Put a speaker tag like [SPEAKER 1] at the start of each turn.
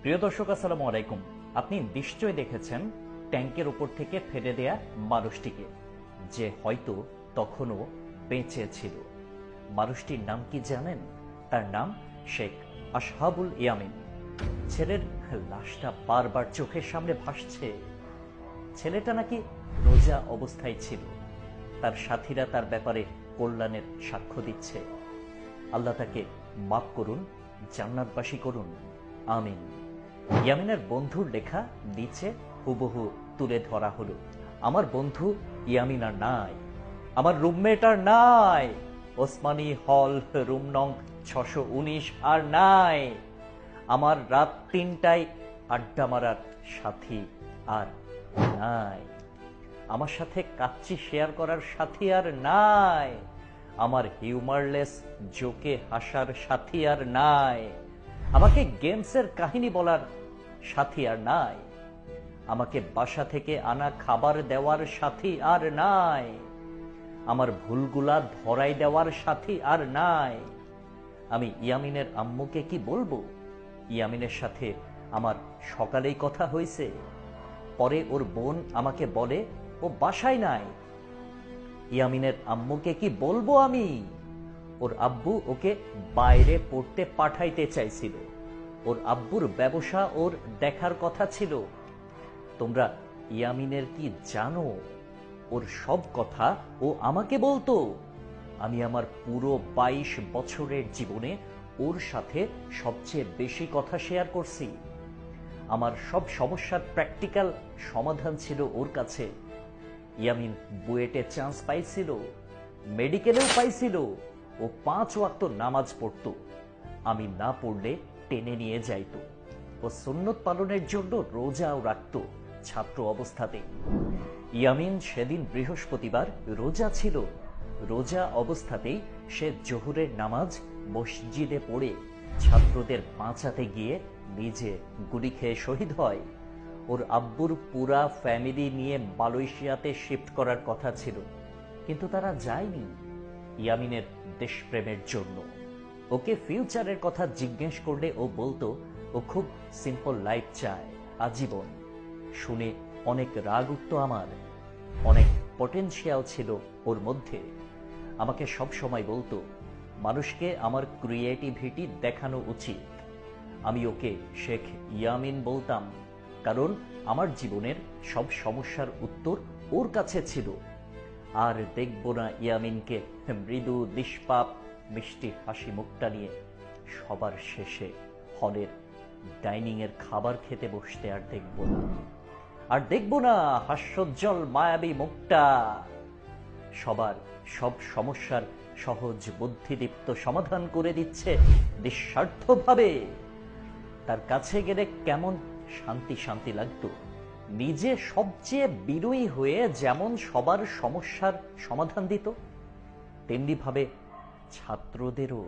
[SPEAKER 1] প্রিয় দর্শক, আসসালামু আলাইকুম। আপনি নিশ্চয় দেখেছেন ট্যাঙ্কের উপর থেকে ফেলে দেয়া মানুষটিকে, যে হয়তো তখনও বেঁচে ছিল। মানুষটির নাম কি জানেন? তার নাম শেখ আসহাবুল ইয়ামিন। ছেলের লাশটা বারবার চোখের সামনে ভাসছে। ছেলেটা নাকি রোজা অবস্থায় ছিল। তার সাথীরা তার ব্যাপারে কল্যাণের সাক্ষ্য দিচ্ছে। আল্লাহ তাকে মাফ করুন, জান্নাতবাসী করুন, আমিন। ইয়ামিনের বন্ধুর লেখা নিচে হুবহু তুলে ধরা হলো। আমার বন্ধু ইয়ামিন আর নাই, আমার রুমমেট আর নাই, ওসমানী হল রুম নং 619 আর নাই, আমার রাত 3টায় আড্ডা মারার সাথী আর নাই, আমার সাথে কাচ্চি শেয়ার করার সাথী আর নাই, আমার হিউমারলেস জোকে হাসার সাথী আর নাই, আমাকে গেমসের কাহিনী বলার সাথী আর নাই, আমাকে বাসা থেকে আনা খাবার দেওয়ার সাথী আর নাই, আমার ভুলগুলা ধরাই দেওয়ার সাথী আর নাই। আমি ইয়ামিনের আম্মুকে কি বলবো? ইয়ামিনের সাথে আমার সকালেই কথা হয়েছে, পরে ওর বোন আমাকে বলে ও বাসায় নাই। ইয়ামিনের আম্মুকে কি বলবো আমি? ওর আব্বু ওকে বাইরে পড়তে পাঠাইতে চাইছিল, ওর আব্বুর ব্যবসা ওর দেখার কথা ছিল। তোমরা ইয়ামিনের কি জানো? ওর সব কথা ও আমাকে বলতো। আমি আমার পুরো 22 বছরের জীবনে ওর সাথে সবচেয়ে বেশি কথা শেয়ার করছি। আমার সব সমস্যার প্র্যাকটিক্যাল সমাধান ছিল ওর কাছে। ইয়ামিন বুয়েটে চান্স পাইছিল, মেডিকেলেও পাইছিল। ও 5 ওয়াক্ত নামাজ পড়তো, আমি না পড়লে টেনে নিয়ে যাইতো। ও সুন্নত পালনের জন্য রোজাও রাখতো ছাত্র অবস্থাতে। ইয়ামিন সেদিন বৃহস্পতিবার রোজা ছিল। রোজা অবস্থাতেই সে জোহরের নামাজ মসজিদে পড়ে ছাত্রদের বাঁচাতে গিয়ে নিজে গুলি খেয়ে শহীদ হয়। ওর আব্বুর পুরা ফ্যামিলি নিয়ে মালয়েশিয়াতে শিফট করার কথা ছিল, কিন্তু তারা যায়নি ইয়ামিনের দেশপ্রেমের জন্য। ওকে ফিউচারের কথা জিজ্ঞেস করলে ও বলতো ও খুব সিম্পল লাইফ চায়, আজীবন। শুনে অনেক রাগ উঠত আমার। অনেক পটেনশিয়াল ছিল ওর মধ্যে। আমাকে সব সময় বলতো মানুষকে আমার ক্রিয়েটিভিটি দেখানো উচিত। আমি ওকে শেখ ইয়ামিন বলতাম, কারণ আমার জীবনের সব সমস্যার উত্তর ওর কাছে ছিল। আর দেখব না ইয়ামিনকে মৃদু নিষ্পাপ মিষ্টি হাসি মুখটা নিয়ে সবার শেষে হলের ডাইনিং এর খাবার খেতে বসতে। আর দেখব না হাস্যোজ্জ্বল মায়াবী মুখটা। সবার সব সমস্যার সহজ বুদ্ধিদীপ্ত সমাধান করে দিচ্ছে নিঃস্বার্থভাবে। তার কাছে গেলে কেমন শান্তি শান্তি লাগতো। নিজে সবচেয়ে বিনয়ী হয়ে যেমন সবার সমস্যার সমাধান দিত, তেমনি ভাবে ছাত্রদেরও